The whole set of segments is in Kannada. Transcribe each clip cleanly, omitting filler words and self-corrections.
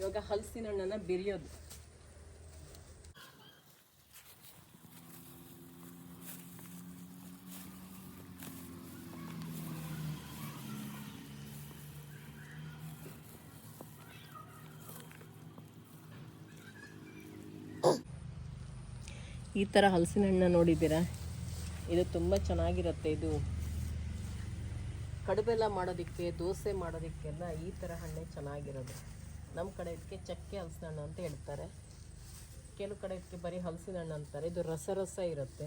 ಇವಾಗ ಹಲಸಿನ ಹಣ್ಣನ್ನು ಬಿರಿಯೋದು. ಈ ಥರ ಹಲಸಿನ ಹಣ್ಣು ನೋಡಿದ್ದೀರಾ? ಇದು ತುಂಬ ಚೆನ್ನಾಗಿರುತ್ತೆ. ಇದು ಕಡುಬೆಲ್ಲ ಮಾಡೋದಕ್ಕೆ, ದೋಸೆ ಮಾಡೋದಕ್ಕೆಲ್ಲ ಈ ಥರ ಹಣ್ಣೆ ಚೆನ್ನಾಗಿರೋದು. ನಮ್ಮ ಕಡೆ ಇದಕ್ಕೆ ಚಕ್ಕೆ ಹಲಸಿನ ಹಣ್ಣು ಅಂತ ಹೇಳ್ತಾರೆ, ಕೆಲವು ಕಡೆ ಇದಕ್ಕೆ ಬರೀ ಹಲಸಿನ ಹಣ್ಣು ಅಂತಾರೆ. ಇದು ರಸ ಇರುತ್ತೆ,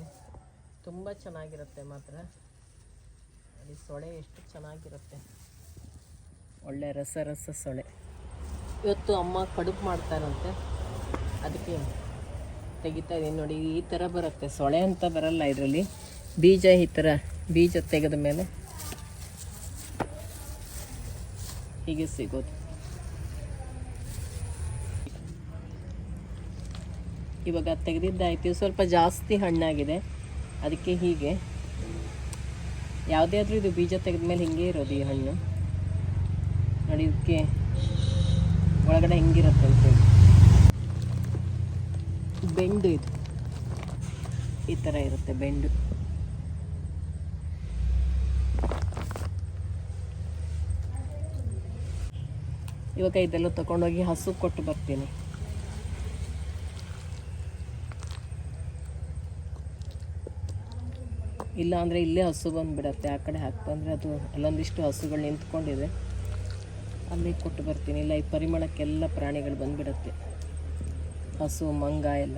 ತುಂಬ ಚೆನ್ನಾಗಿರುತ್ತೆ ಮಾತ್ರ. ಅಲ್ಲಿ ಸೊಳೆ ಎಷ್ಟು ಚೆನ್ನಾಗಿರುತ್ತೆ, ಒಳ್ಳೆ ರಸ ಸೊಳೆ. ಇವತ್ತು ಅಮ್ಮ ಕಡುಬು ಮಾಡ್ತಾರಂತೆ, ಅದಕ್ಕೆ ತೆಗಿತಾ ಇದ್ದೀನಿ ನೋಡಿ. ಈ ಥರ ಬರುತ್ತೆ, ಸೊಳೆ ಅಂತ ಬರಲ್ಲ ಇದರಲ್ಲಿ. ಬೀಜ ಈ ಥರ ಬೀಜ ತೆಗೆದ ಮೇಲೆ ಹೀಗೆ ಸಿಗೋದು. ಇವಾಗ ತೆಗೆದಿದ್ದಾಯ್ತು. ಸ್ವಲ್ಪ ಜಾಸ್ತಿ ಹಣ್ಣಾಗಿದೆ, ಅದಕ್ಕೆ ಹೀಗೆ. ಯಾವುದೇ ಆದರೂ ಇದು ಬೀಜ ತೆಗೆದ ಮೇಲೆ ಹಿಂಗೆ ಇರೋದು ಈ ಹಣ್ಣು ನೋಡಿ. ಇದಕ್ಕೆ ಒಳಗಡೆ ಹಿಂಗಿರುತ್ತೆ ಅಂತೇಳಿ. ಬೆಂಡು ಇದು ಈ ಥರ ಇರುತ್ತೆ, ಬೆಂಡು. ಇವಾಗ ಇದೆಲ್ಲ ತಗೊಂಡೋಗಿ ಹಸು ಕೊಟ್ಟು ಬರ್ತೀನಿ. ಇಲ್ಲ ಅಂದರೆ ಇಲ್ಲೇ ಹಸು ಬಂದುಬಿಡತ್ತೆ. ಆ ಕಡೆ ಹಾಕಿ ಬಂದರೆ ಅದು ಅಲ್ಲೊಂದಿಷ್ಟು ಹಸುಗಳು ನಿಂತ್ಕೊಂಡಿದೆ, ಅಲ್ಲಿ ಕೊಟ್ಟು ಬರ್ತೀನಿ. ಇಲ್ಲ ಈ ಪರಿಮಳಕ್ಕೆಲ್ಲ ಪ್ರಾಣಿಗಳು ಬಂದುಬಿಡತ್ತೆ, ಹಸು ಮಂಗ ಎಲ್ಲ.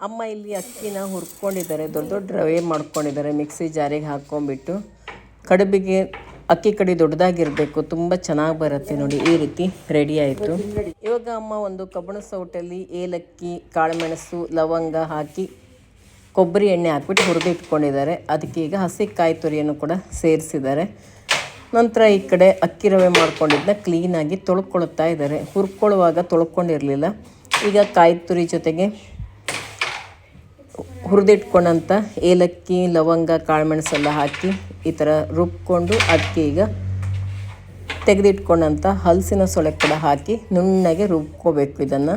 ಅಮ್ಮ ಇಲ್ಲಿ ಅಕ್ಕಿನ ಹುರ್ಕೊಂಡಿದ್ದಾರೆ, ದೊಡ್ಡ ದೊಡ್ಡ ರವೆ ಮಾಡ್ಕೊಂಡಿದ್ದಾರೆ. ಮಿಕ್ಸಿ ಜಾರಿಗೆ ಹಾಕ್ಕೊಂಡ್ಬಿಟ್ಟು ಕಡುಬಿಗೆ ಅಕ್ಕಿ ಕಡಿ ದೊಡ್ಡದಾಗಿರಬೇಕು, ತುಂಬ ಚೆನ್ನಾಗಿ ಬರುತ್ತೆ ನೋಡಿ. ಈ ರೀತಿ ರೆಡಿ ಆಯಿತು. ಇವಾಗ ಅಮ್ಮ ಒಂದು ಕಬ್ಬಣ ಸೌಟಲ್ಲಿ ಏಲಕ್ಕಿ, ಕಾಳುಮೆಣಸು, ಲವಂಗ ಹಾಕಿ ಕೊಬ್ಬರಿ ಎಣ್ಣೆ ಹಾಕ್ಬಿಟ್ಟು ಹುರಿದು ಇಟ್ಕೊಂಡಿದ್ದಾರೆ. ಅದಕ್ಕೆ ಈಗ ಹಸಿ ಕಾಯಿ ತುರಿಯನ್ನು ಕೂಡ ಸೇರಿಸಿದ್ದಾರೆ. ನಂತರ ಈ ಕಡೆ ಅಕ್ಕಿ ರವೆ ಮಾಡ್ಕೊಂಡಿದ್ದನ್ನ ಕ್ಲೀನಾಗಿ ತೊಳ್ಕೊಳ್ತಾ ಇದ್ದಾರೆ. ಹುರ್ಕೊಳ್ಳುವಾಗ ತೊಳ್ಕೊಂಡಿರಲಿಲ್ಲ. ಈಗ ಕಾಯಿ ತುರಿ ಜೊತೆಗೆ ಹುರಿದಿಟ್ಕೊಂಡಂಥ ಏಲಕ್ಕಿ, ಲವಂಗ, ಕಾಳುಮೆಣಸೆಲ್ಲ ಹಾಕಿ ಈ ಥರ ರುಬ್ಕೊಂಡು ಅದಕ್ಕೆ ಈಗ ತೆಗೆದಿಟ್ಕೊಂಡಂಥ ಹಲಸಿನ ಸೊಳೆ ಕೂಡ ಹಾಕಿ ನುಣ್ಣಗೆ ರುಬ್ಕೋಬೇಕು. ಇದನ್ನು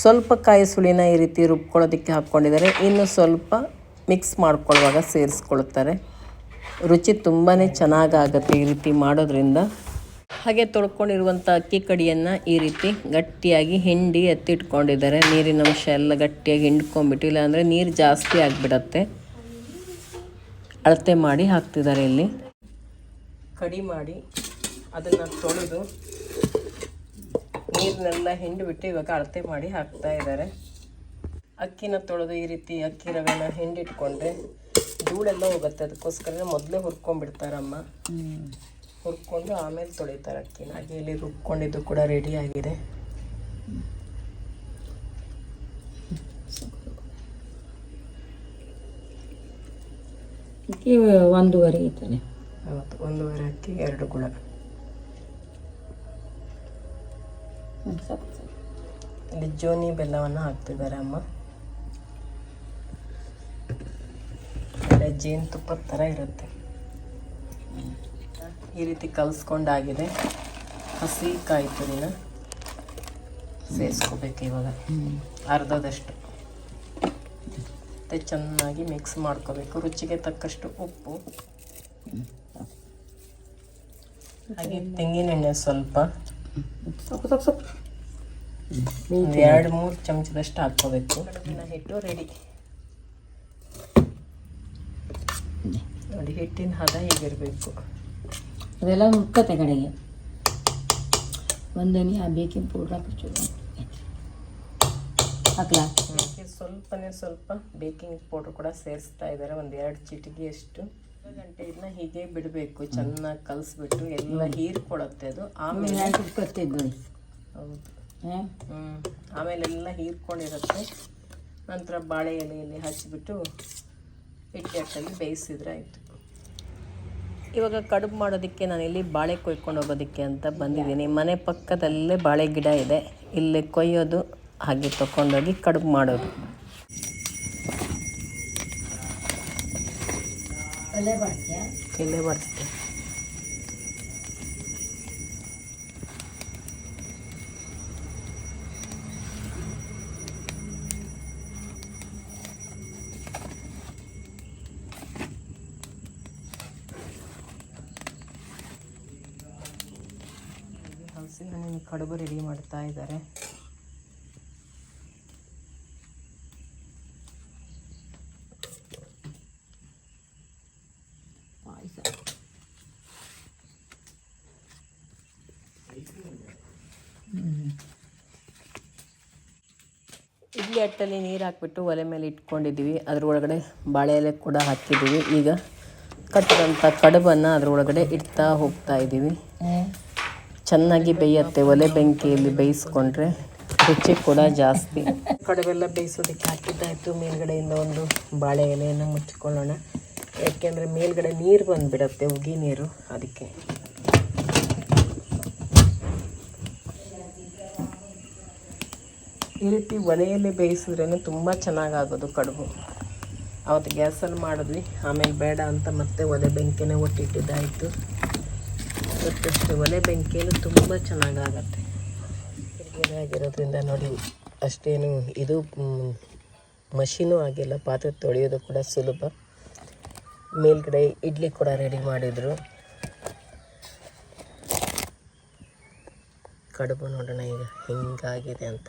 ಸ್ವಲ್ಪ ಕಾಯಿ ಸುಳಿನ ಈ ರೀತಿ ರುಬ್ಕೊಳ್ಳೋದಕ್ಕೆ ಹಾಕ್ಕೊಂಡಿದ್ದಾರೆ. ಇನ್ನು ಸ್ವಲ್ಪ ಮಿಕ್ಸ್ ಮಾಡ್ಕೊಳ್ಳುವಾಗ ಸೇರಿಸ್ಕೊಳ್ತಾರೆ. ರುಚಿ ತುಂಬಾ ಚೆನ್ನಾಗಾಗುತ್ತೆ ಈ ರೀತಿ ಮಾಡೋದ್ರಿಂದ. ಹಾಗೆ ತೊಳ್ಕೊಂಡಿರುವಂಥ ಅಕ್ಕಿ ಕಡಿಯನ್ನು ಈ ರೀತಿ ಗಟ್ಟಿಯಾಗಿ ಹಿಂಡಿ ಎತ್ತಿಟ್ಕೊಂಡಿದ್ದಾರೆ. ನೀರಿನ ಅಂಶ ಎಲ್ಲ ಗಟ್ಟಿಯಾಗಿ ಹಿಂಡ್ಕೊಂಡ್ಬಿಟ್ಟು, ಇಲ್ಲಾಂದರೆ ನೀರು ಜಾಸ್ತಿ ಆಗಿಬಿಡತ್ತೆ. ಅಳತೆ ಮಾಡಿ ಹಾಕ್ತಿದ್ದಾರೆ. ಇಲ್ಲಿ ಕಡಿ ಮಾಡಿ ಅದನ್ನು ತೊಳೆದು ನೀರನ್ನೆಲ್ಲ ಹಿಂಡಿಬಿಟ್ಟು ಇವಾಗ ಅಳತೆ ಮಾಡಿ ಹಾಕ್ತಾ ಇದ್ದಾರೆ. ಅಕ್ಕಿನ ತೊಳೆದು ಈ ರೀತಿ ಅಕ್ಕಿ ರವೆನ ಹಿಂಡಿಟ್ಕೊಂಡ್ರೆ ಧೂಳೆಲ್ಲ ಹೋಗುತ್ತೆ. ಅದಕ್ಕೋಸ್ಕರ ಮೊದಲೇ ಹುರ್ಕೊಂಡ್ಬಿಡ್ತಾರಮ್ಮ. ಹುರ್ಕೊಂಡು ಆಮೇಲೆ ತೊಳಿತಾರೆ ಅಕ್ಕಿನ. ಹಾಗೆ ಇಲ್ಲಿ ರುಬ್ಕೊಂಡಿದ್ದು ಕೂಡ ರೆಡಿ ಆಗಿದೆ. ಅಕ್ಕಿ 1.5 ಇದ್ದಾನೆ. ಹೌದು, 1.5 ಅಕ್ಕಿ 2 ಗುಳ. ಇಲ್ಲಿ ಜೋನಿ ಬೆಲ್ಲವನ್ನು ಹಾಕ್ತಿದ್ದಾರೆ ಅಮ್ಮ. ಒಳ್ಳೆ ಜೇನುತುಪ್ಪದ ಥರ ಇರುತ್ತೆ. ಈ ರೀತಿ ಕಲಿಸ್ಕೊಂಡಾಗಿದೆ. ಹಸಿ ಕಾಯಿ ತುರಿನ ಸೇರಿಸ್ಕೋಬೇಕು ಇವಾಗ, ಅರ್ಧದಷ್ಟು. ಮತ್ತು ಚೆನ್ನಾಗಿ ಮಿಕ್ಸ್ ಮಾಡ್ಕೋಬೇಕು. ರುಚಿಗೆ ತಕ್ಕಷ್ಟು ಉಪ್ಪು, ಹಾಗೆ ತೆಂಗಿನೆಣ್ಣೆ ಸ್ವಲ್ಪ, 2-3 ಚಮಚದಷ್ಟು ಹಾಕ್ಕೋಬೇಕು. ಕಡುಬಿನ ಹಿಟ್ಟು ರೆಡಿ ನೋಡಿ. ಹಿಟ್ಟಿನ ಹದ ಹೀಗಿರಬೇಕು. ಅದೆಲ್ಲ ಹುರ್ಕತ್ತೆ ಕಡೆಗೆ. ಒಂದನಿ ಆ ಬೇಕಿಂಗ್ ಪೌಡ್ರ್ ಹಾಕ್ಲಾ? ಸ್ವಲ್ಪ ಬೇಕಿಂಗ್ ಪೌಡ್ರ್ ಕೂಡ ಸೇರಿಸ್ತಾ ಇದ್ದಾರೆ, 1-2 ಚಿಟಿಕೆಯಷ್ಟು. ಗಂಟೆ ಇದನ್ನ ಹೀಗೆ ಬಿಡಬೇಕು. ಚೆನ್ನಾಗಿ ಕಲಿಸ್ಬಿಟ್ಟು ಎಲ್ಲ ಹೀರ್ಕೊಳತ್ತೆ ಅದು. ಆಮೇಲೆ ಹೌದು, ಆಮೇಲೆ ಎಲ್ಲ ಹೀರ್ಕೊಂಡಿರುತ್ತೆ. ನಂತರ ಬಾಳೆ ಎಲೆಯಲ್ಲಿ ಹಚ್ಚಿಬಿಟ್ಟು ಹಿಟ್ಟಲ್ಲಿ ಬೇಯಿಸಿದ್ರೆ ಆಯಿತು. ಇವಾಗ ಕಡುಬು ಮಾಡೋದಕ್ಕೆ ನಾನಿಲ್ಲಿ ಬಾಳೆ ಕೊಯ್ಕೊಂಡು ಹೋಗೋದಕ್ಕೆ ಅಂತ ಬಂದಿದ್ದೀನಿ. ಮನೆ ಪಕ್ಕದಲ್ಲೇ ಬಾಳೆ ಗಿಡ ಇದೆ, ಇಲ್ಲೇ ಕೊಯ್ಯೋದು, ಹಾಗೆ ತಗೊಂಡೋಗಿ ಕಡುಬು ಮಾಡೋದು. ಎಲೆ ಬರ್ತದೆ. ಹಲಸಿನ ಹಣ್ಣಿನ ಕಡುಬು ರೆಡಿ ಮಾಡ್ತಾ ಇದ್ದಾರೆ. ಪಾಯಸ ಇಡ್ಲಿ ಅಟ್ಟಲ್ಲಿ ನೀರು ಹಾಕ್ಬಿಟ್ಟು ಒಲೆ ಮೇಲೆ ಇಟ್ಕೊಂಡಿದ್ದೀವಿ. ಅದ್ರೊಳಗಡೆ ಬಾಳೆ ಎಲೆ ಕೂಡ ಹಾಕಿದ್ದೀವಿ. ಈಗ ಕಟ್ಟಿದಂಥ ಕಡುಬನ್ನು ಅದ್ರೊಳಗಡೆ ಇಡ್ತಾ ಹೋಗ್ತಾ ಇದ್ದೀವಿ. ಚೆನ್ನಾಗಿ ಬೇಯುತ್ತೆ. ಒಲೆ ಬೆಂಕಿಯಲ್ಲಿ ಬೇಯಿಸ್ಕೊಂಡ್ರೆ ರುಚಿ ಕೂಡ ಜಾಸ್ತಿ. ಕಡುಬೆಲ್ಲ ಬೇಯಿಸೋದಕ್ಕೆ ಹಾಕಿದ್ದಾಯಿತು. ಮೇಲ್ಗಡೆಯಿಂದ ಒಂದು ಬಾಳೆ ಎಲೆಯನ್ನು ಮುಚ್ಚಿಕೊಳ್ಳೋಣ. ಯಾಕೆಂದರೆ ಮೇಲ್ಗಡೆ ನೀರು ಬಂದುಬಿಡತ್ತೆ, ಉಗಿ ನೀರು, ಅದಕ್ಕೆ. ಈ ರೀತಿ ಒಲೆಯಲ್ಲಿ ಬೇಯಿಸಿದ್ರೇ ತುಂಬ ಚೆನ್ನಾಗಾಗೋದು ಕಡುಬು. ಅವತ್ತು ಗ್ಯಾಸಲ್ಲಿ ಮಾಡಿದ್ವಿ, ಆಮೇಲೆ ಬೇಡ ಅಂತ ಮತ್ತೆ ಒಲೆ ಬೆಂಕಿನೇ ಒಟ್ಟಿಟ್ಟಿದ್ದಾಯಿತು. ಇವತ್ತಷ್ಟು ಒಲೆ ಬೆಂಕಿಯಲ್ಲಿ ತುಂಬ ಚೆನ್ನಾಗಾಗತ್ತೆ. ಆಗಿರೋದ್ರಿಂದ ನೋಡಿ, ಅಷ್ಟೇನು ಇದು ಮಷೀನೂ ಆಗಿಲ್ಲ. ಪಾತ್ರೆ ತೊಳೆಯೋದು ಕೂಡ ಸುಲಭ. ಮೇಲ್ಗಡೆ ಇಡ್ಲಿ ಕೂಡ ರೆಡಿ ಮಾಡಿದರು. ಕಡುಬು ನೋಡೋಣ ಈಗ ಹೆಂಗಾಗಿದೆ ಅಂತ.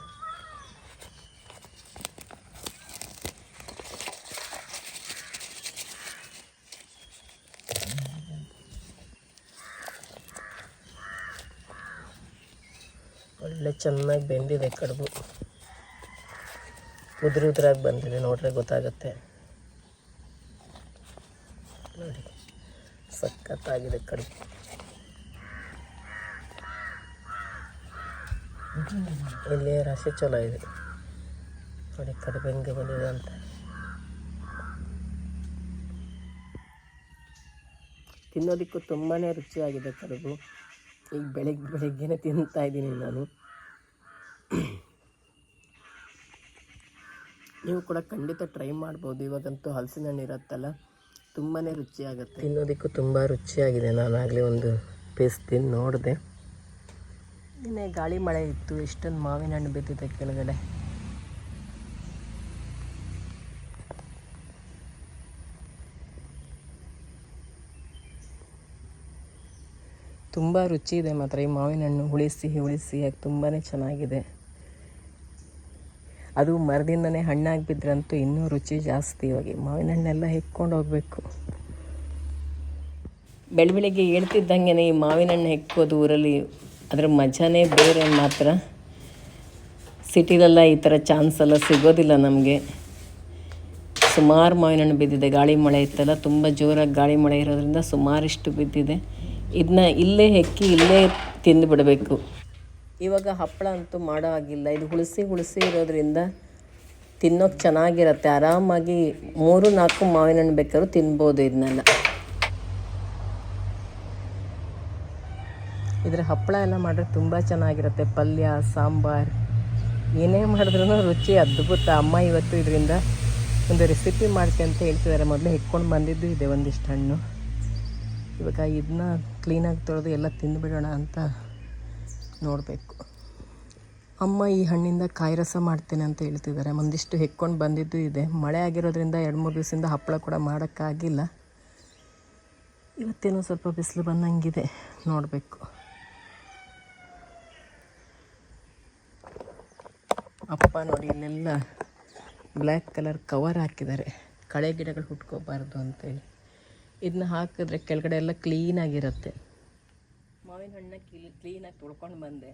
ಒಳ್ಳೆ ಚೆನ್ನಾಗಿ ಬೆಂದಿದೆ ಕಡುಬು. ಉದುರಾಗಿ ಬಂದಿದೆ, ನೋಡ್ರೆ ಗೊತ್ತಾಗುತ್ತೆ. ನೋಡಿ, ಸಖತ್ತಾಗಿದೆ ಕಡುಬು. ಇಲ್ಲಿ ರಾಶಿ ಚಲೋ ಇದೆ ನೋಡಿ, ಕಡುಬು ಹೆಂಗೆ ಬಂದಿದೆ ಅಂತ. ತಿನ್ನೋದಕ್ಕೂ ತುಂಬಾ ರುಚಿಯಾಗಿದೆ ಕಡುಬು. ಈಗ ಬೆಳಗ್ಗೆನೇ ತಿಂತಾ ಇದ್ದೀನಿ ನಾನು. ನೀವು ಕೂಡ ಖಂಡಿತ ಟ್ರೈ ಮಾಡ್ಬೋದು. ಇವಾಗಂತೂ ಹಲಸಿನ ಹಣ್ಣು ಇರುತ್ತಲ್ಲ, ತುಂಬಾ ರುಚಿಯಾಗುತ್ತೆ. ತಿನ್ನೋದಕ್ಕೂ ತುಂಬ ರುಚಿಯಾಗಿದೆ. ನಾನಾಗಲೇ ಒಂದು ಪೀಸ್ ತಿಂದು ನೋಡಿದೆ. ನಿನ್ನೆ ಗಾಳಿ ಮಳೆ ಇತ್ತು, ಎಷ್ಟೊಂದು ಮಾವಿನ ಹಣ್ಣು ಬಿದ್ದಿದೆ ಕೆಳಗಡೆ. ತುಂಬ ರುಚಿ ಇದೆ ಮಾತ್ರ ಈ ಮಾವಿನ ಹಣ್ಣು. ಹುಳಿಸಿ ತುಂಬಾ ಚೆನ್ನಾಗಿದೆ. ಅದು ಮರದಿಂದನೇ ಹಣ್ಣಾಗಿ ಬಿದ್ರಂತೂ ಇನ್ನೂ ರುಚಿ ಜಾಸ್ತಿ. ಇವಾಗ ಮಾವಿನ ಹಣ್ಣೆಲ್ಲ ಹೆಕ್ಕೊಂಡು ಹೋಗಬೇಕು. ಬೆಳಗ್ಗೆ ಹೇಳ್ತಿದ್ದಂಗೆ ಈ ಮಾವಿನ ಹಣ್ಣು ಹೆಕ್ಕೋದು ಊರಲ್ಲಿ ಅದರ ಮಜಾನೇ ಬೇರೆ ಮಾತ್ರ. ಸಿಟಿಲೆಲ್ಲ ಈ ಥರ ಚಾನ್ಸ್ ಎಲ್ಲ ಸಿಗೋದಿಲ್ಲ ನಮಗೆ. ಸುಮಾರು ಮಾವಿನ ಹಣ್ಣು ಬಿದ್ದಿದೆ. ಗಾಳಿ ಮಳೆ ಇತ್ತಲ್ಲ, ತುಂಬ ಜೋರಾಗಿ ಗಾಳಿ ಮಳೆ ಇರೋದ್ರಿಂದ ಸುಮಾರಿಷ್ಟು ಬಿದ್ದಿದೆ. ಇದನ್ನ ಇಲ್ಲೇ ಹೆಕ್ಕಿ ಇಲ್ಲೇ ತಿಂದು ಬಿಡಬೇಕು. ಇವಾಗ ಹಪ್ಪಳ ಅಂತೂ ಮಾಡೋ ಹಾಗಿಲ್ಲ. ಇದು ಹುಳಿಸಿ ಇರೋದ್ರಿಂದ ತಿನ್ನೋಕೆ ಚೆನ್ನಾಗಿರುತ್ತೆ. ಆರಾಮಾಗಿ 3-4 ಮಾವಿನ ಹಣ್ಣು ಬೇಕಾದ್ರೂ ತಿನ್ಬೋದು ಇದನ್ನೆಲ್ಲ. ಇದರ ಹಪ್ಪಳ ಎಲ್ಲ ಮಾಡಿದ್ರೆ ತುಂಬ ಚೆನ್ನಾಗಿರುತ್ತೆ. ಪಲ್ಯ, ಸಾಂಬಾರು ಏನೇ ಮಾಡಿದ್ರೂ ರುಚಿ ಅದ್ಭುತ. ಅಮ್ಮ ಇವತ್ತು ಇದರಿಂದ ಒಂದು ರೆಸಿಪಿ ಮಾಡ್ತೆ ಅಂತ ಹೇಳ್ತಿದ್ದಾರೆ. ಮೊದಲೇ ಹೆಕ್ಕೊಂಡು ಬಂದಿದ್ದು ಇದೆ ಒಂದಿಷ್ಟು ಹಣ್ಣು. ಇವಾಗ ಇದನ್ನ ಕ್ಲೀನಾಗಿ ತೊಳೆದು ಎಲ್ಲ ತಿಂದುಬಿಡೋಣ ಅಂತ ನೋಡಬೇಕು. ಅಮ್ಮ ಈ ಹಣ್ಣಿಂದ ಕಾಯಿ ರಸ ಮಾಡ್ತೇನೆ ಅಂತ ಹೇಳ್ತಿದ್ದಾರೆ. ಒಂದಿಷ್ಟು ಹೆಕ್ಕೊಂಡು ಬಂದಿದ್ದು ಇದೆ. ಮಳೆ ಆಗಿರೋದ್ರಿಂದ 2-3 ದಿವಸದಿಂದ ಹಪ್ಪಳ ಕೂಡ ಮಾಡೋಕ್ಕಾಗಿಲ್ಲ. ಇವತ್ತೇನೋ ಸ್ವಲ್ಪ ಬಿಸಿಲು ಬಂದಂಗಿದೆ, ನೋಡಬೇಕು. ಅಪ್ಪ ನೋಡಿ, ಇಲ್ಲೆಲ್ಲ ಬ್ಲ್ಯಾಕ್ ಕಲರ್ ಕವರ್ ಹಾಕಿದ್ದಾರೆ, ಕಳೆ ಗಿಡಗಳು ಹುಟ್ಕೋಬಾರ್ದು ಅಂತೇಳಿ. ಇದನ್ನ ಹಾಕಿದ್ರೆ ಕೆಳಗಡೆ ಎಲ್ಲ ಕ್ಲೀನಾಗಿರುತ್ತೆ. ಮಾವಿನ ಹಣ್ಣನ್ನ ಕ್ಲೀನಾಗಿ ತೊಳ್ಕೊಂಡು ಬಂದೆ.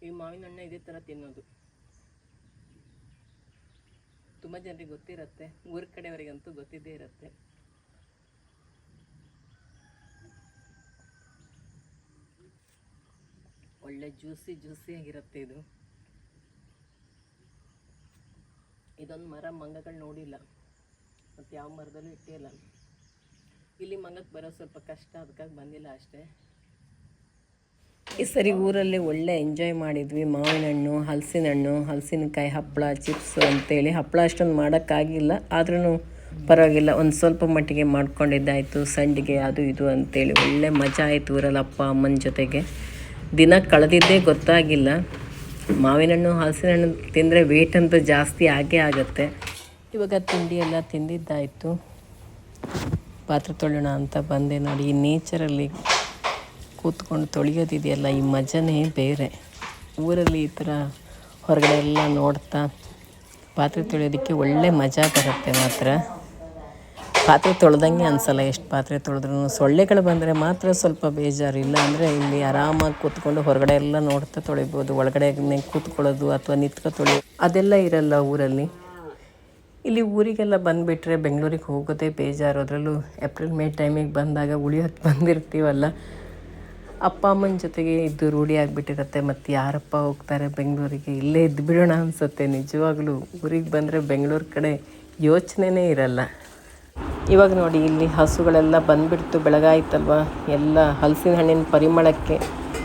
ಈ ಮಾವಿನ ಹಣ್ಣು ಇದೇ ಥರ ತಿನ್ನೋದು ತುಂಬ ಜನರಿಗೆ ಗೊತ್ತಿರುತ್ತೆ. ಊರ ಕಡೆಯವರಿಗಂತೂ ಗೊತ್ತಿದ್ದೇ ಇರುತ್ತೆ. ಒಳ್ಳೆ ಜ್ಯೂಸಿ ಆಗಿರುತ್ತೆ ಇದು. ಇದೊಂದು ಮರ ಮಂಗಗಳು ನೋಡಿಲ್ಲ, ಮತ್ತು ಯಾವ ಮರದಲ್ಲೂ ಇಟ್ಟಿಲ್ಲ. ಇಲ್ಲಿ ಮಂಗಕ್ಕೆ ಬರೋ ಸ್ವಲ್ಪ ಕಷ್ಟ, ಅದಕ್ಕಾಗಿ ಬಂದಿಲ್ಲ ಅಷ್ಟೇ. ಈ ಸರಿ ಊರಲ್ಲಿ ಒಳ್ಳೆ ಎಂಜಾಯ್ ಮಾಡಿದ್ವಿ. ಮಾವಿನ ಹಣ್ಣು, ಹಲಸಿನ ಹಣ್ಣು, ಹಲಸಿನಕಾಯಿ ಹಪ್ಪಳ, ಚಿಪ್ಸು ಅಂತೇಳಿ. ಹಪ್ಪಳ ಅಷ್ಟೊಂದು ಮಾಡೋಕ್ಕಾಗಿಲ್ಲ, ಆದ್ರೂ ಪರವಾಗಿಲ್ಲ, ಒಂದು ಸ್ವಲ್ಪ ಮಟ್ಟಿಗೆ ಮಾಡ್ಕೊಂಡಿದ್ದಾಯಿತು. ಸಂಡಿಗೆ ಅದು ಇದು ಅಂತೇಳಿ ಒಳ್ಳೆ ಮಜಾ ಆಯಿತು ಊರಲ್ಲಿ ಅಪ್ಪ ಅಮ್ಮನ ಜೊತೆಗೆ. ದಿನ ಕಳೆದಿದ್ದೇ ಗೊತ್ತಾಗಿಲ್ಲ. ಮಾವಿನ ಹಣ್ಣು ಹಲಸಿನ ಹಣ್ಣು ತಿಂದರೆ ವೇಟ್ ಅಂತೂ ಜಾಸ್ತಿ ಆಗೇ ಆಗುತ್ತೆ. ಇವಾಗ ತಿಂಡಿ ಎಲ್ಲ ತಿಂದಿದ್ದಾಯಿತು, ಪಾತ್ರೆ ತೊಳೆಯೋಣ ಅಂತ ಬಂದೆ. ನೋಡಿ, ಈ ನೇಚರಲ್ಲಿ ಕೂತ್ಕೊಂಡು ತೊಳೆಯೋದಿದೆಯಲ್ಲ, ಈ ಮಜನೇ ಬೇರೆ. ಊರಲ್ಲಿ ಈ ಥರ ಹೊರಗಡೆ ಎಲ್ಲ ನೋಡ್ತಾ ಪಾತ್ರೆ ತೊಳೆಯೋದಕ್ಕೆ ಒಳ್ಳೆ ಮಜಾ ಬರುತ್ತೆ. ಮಾತ್ರ ಪಾತ್ರೆ ತೊಳೆದಂಗೆ ಅನಿಸಲ್ಲ, ಎಷ್ಟು ಪಾತ್ರೆ ತೊಳೆದ್ರೂ. ಸೊಳ್ಳೆಗಳು ಬಂದರೆ ಮಾತ್ರ ಸ್ವಲ್ಪ ಬೇಜಾರು. ಇಲ್ಲ ಅಂದರೆ ಇಲ್ಲಿ ಆರಾಮಾಗಿ ಕೂತ್ಕೊಂಡು ಹೊರಗಡೆ ಎಲ್ಲ ನೋಡ್ತಾ ತೊಳಿಬೋದು. ಒಳಗಡೆ ಕೂತ್ಕೊಳ್ಳೋದು ಅಥವಾ ನಿಂತ್ಕೊ ತೊಳೆಯೋದು ಅದೆಲ್ಲ ಇರಲ್ಲ ಊರಲ್ಲಿ. ಇಲ್ಲಿ ಊರಿಗೆಲ್ಲ ಬಂದುಬಿಟ್ರೆ ಬೆಂಗಳೂರಿಗೆ ಹೋಗೋದೇ ಬೇಜಾರು. ಅದರಲ್ಲೂ ಏಪ್ರಿಲ್ ಮೇ ಟೈಮಿಗೆ ಬಂದಾಗ ಉಳಿಯೋಕ್ಕೆ ಬಂದಿರ್ತೀವಲ್ಲ, ಅಪ್ಪ ಅಮ್ಮನ ಜೊತೆಗೆ ಇದ್ದು ರೂಢಿ ಆಗಿಬಿಟ್ಟಿರುತ್ತೆ. ಮತ್ತು ಯಾರಪ್ಪ ಹೋಗ್ತಾರೆ ಬೆಂಗಳೂರಿಗೆ, ಇಲ್ಲೇ ಇದ್ದು ಬಿಡೋಣ ಅನಿಸುತ್ತೆ. ನಿಜವಾಗ್ಲೂ ಊರಿಗೆ ಬಂದರೆ ಬೆಂಗಳೂರು ಕಡೆ ಯೋಚನೆನೇ ಇರಲ್ಲ. ಇವಾಗ ನೋಡಿ, ಇಲ್ಲಿ ಹಸುಗಳೆಲ್ಲ ಬಂದುಬಿಡ್ತು, ಬೆಳಗಾಯ್ತಲ್ವ. ಎಲ್ಲ ಹಲಸಿನ ಹಣ್ಣಿನ ಪರಿಮಳಕ್ಕೆ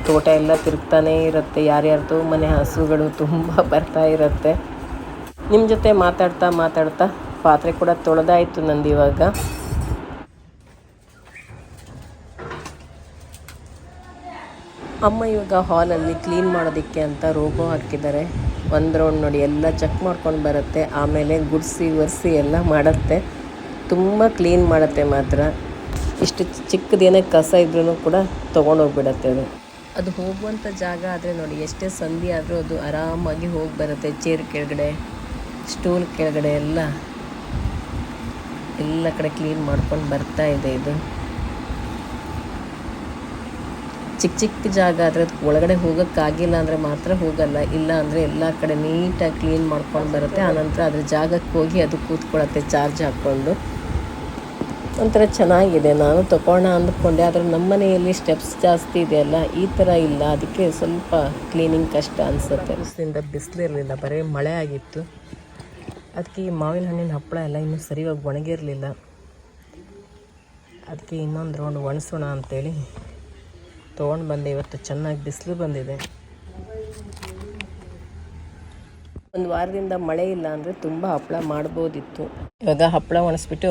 ತೋಟ ಎಲ್ಲ ತಿರುಗ್ತಾನೇ ಇರುತ್ತೆ. ಯಾರ್ಯಾರ್ದು ಮನೆ ಹಸುಗಳು ತುಂಬ ಬರ್ತಾ ಇರುತ್ತೆ. ನಿಮ್ಮ ಜೊತೆ ಮಾತಾಡ್ತಾ ಪಾತ್ರೆ ಕೂಡ ತೊಳೆದಾಯಿತು ನಂದು. ಇವಾಗ ಅಮ್ಮ ಇವಾಗ ಹಾಲಲ್ಲಿ ಕ್ಲೀನ್ ಮಾಡೋದಕ್ಕೆ ಅಂತ ರೋಬೋ ಹಾಕಿದ್ದಾರೆ. ಒಂದು ರೌಂಡ್ ನೋಡಿ ಎಲ್ಲ ಚೆಕ್ ಮಾಡ್ಕೊಂಡು ಬರುತ್ತೆ. ಆಮೇಲೆ ಗುಡಿಸಿ ಒರೆಸಿ ಎಲ್ಲ ಮಾಡುತ್ತೆ. ತುಂಬ ಕ್ಲೀನ್ ಮಾಡುತ್ತೆ ಮಾತ್ರ. ಇಷ್ಟು ಚಿಕ್ಕದೇನೇ ಕಸ ಇದ್ರೂ ಕೂಡ ತೊಗೊಂಡೋಗ್ಬಿಡತ್ತೆ ಅದು ಹೋಗುವಂಥ ಜಾಗ ಆದರೆ ನೋಡಿ, ಎಷ್ಟೇ ಸಂಧಿ ಆದರೂ ಅದು ಆರಾಮಾಗಿ ಹೋಗಿ ಬರುತ್ತೆ. ಚೇರ್ ಕೆಳಗಡೆ, ಸ್ಟೂಲ್ ಕೆಳಗಡೆ ಎಲ್ಲ ಕಡೆ ಕ್ಲೀನ್ ಮಾಡ್ಕೊಂಡು ಬರ್ತಾ ಇದೆ. ಇದು ಚಿಕ್ಕ ಜಾಗ ಆದರೆ ಅದಕ್ಕೆ ಒಳಗಡೆ ಹೋಗೋಕ್ಕಾಗಿಲ್ಲ ಅಂದರೆ ಮಾತ್ರ ಹೋಗಲ್ಲ. ಇಲ್ಲ ಅಂದರೆ ಎಲ್ಲ ಕಡೆ ನೀಟಾಗಿ ಕ್ಲೀನ್ ಮಾಡ್ಕೊಂಡು ಬರುತ್ತೆ. ಆನಂತರ ಅದ್ರ ಜಾಗಕ್ಕೆ ಹೋಗಿ ಅದು ಕೂತ್ಕೊಳ್ಳುತ್ತೆ ಚಾರ್ಜ್ ಹಾಕ್ಕೊಂಡು. ಒಂಥರ ಚೆನ್ನಾಗಿದೆ. ನಾನು ತಗೊಳ್ಳೋಣ ಅಂದ್ಕೊಂಡೆ, ಆದರೆ ನಮ್ಮ ಮನೆಯಲ್ಲಿ ಸ್ಟೆಪ್ಸ್ ಜಾಸ್ತಿ ಇದೆಯಲ್ಲ, ಈ ಥರ ಇಲ್ಲ. ಅದಕ್ಕೆ ಸ್ವಲ್ಪ ಕ್ಲೀನಿಂಗ್ ಕಷ್ಟ ಅನಿಸುತ್ತೆ. ದಿವಸದಿಂದ ಬಿಸಿಲಿರಲಿಲ್ಲ, ಬರೀ ಮಳೆ ಆಗಿತ್ತು. ಅದಕ್ಕೆ ಈ ಮಾವಿನ ಹಣ್ಣಿನ ಹಪ್ಪಳ ಎಲ್ಲ ಇನ್ನೂ ಸರಿಯಾಗಿ ಒಣಗಿರಲಿಲ್ಲ. ಅದಕ್ಕೆ ಇನ್ನೊಂದು ರೌಂಡ್ ಒಣಸೋಣ ಅಂತೇಳಿ ತೊಗೊಂಡು ಬಂದೆ. ಇವತ್ತು ಚೆನ್ನಾಗಿ ಬಿಸಿಲು ಬಂದಿದೆ. ಒಂದು ವಾರದಿಂದ ಮಳೆ ಇಲ್ಲ ಅಂದರೆ ತುಂಬ ಹಪ್ಪಳ ಮಾಡ್ಬೋದಿತ್ತು. ಇವಾಗ ಹಪ್ಪಳ ಒಣಸ್ಬಿಟ್ಟು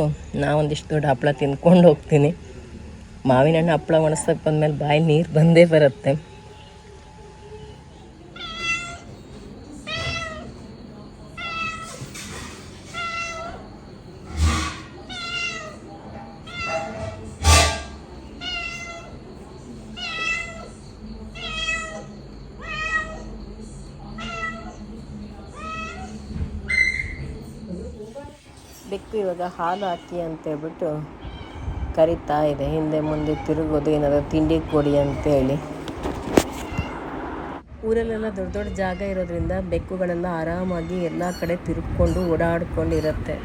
ಒಂದಿಷ್ಟು ದೊಡ್ಡ ಹಪ್ಪಳ ತಿಂದ್ಕೊಂಡು ಹೋಗ್ತೀನಿ. ಮಾವಿನ ಹಣ್ಣು ಹಪ್ಪಳ ಒಣಸೋಕ್ಕೆ ಬಂದಮೇಲೆ ಬಾಯಿ ನೀರು ಬಂದೇ ಬರುತ್ತೆ. ಬೆಕ್ಕು ಇವಾಗ ಹಾಲು ಹಾಕಿ ಅಂತೇಳ್ಬಿಟ್ಟು ಕರಿತಾ ಇದೆ. ಹಿಂದೆ ಮುಂದೆ ತಿರುಗೋದು, ಏನಾದರೂ ತಿಂಡಿ ಕೊಡಿ ಅಂತೇಳಿ. ಊರಲ್ಲೆಲ್ಲ ದೊಡ್ಡ ದೊಡ್ಡ ಜಾಗ ಇರೋದ್ರಿಂದ ಬೆಕ್ಕುಗಳೆಲ್ಲ ಆರಾಮಾಗಿ ಎಲ್ಲ ಕಡೆ ತಿರುಗ್ಕೊಂಡು ಓಡಾಡ್ಕೊಂಡಿರುತ್ತೆ.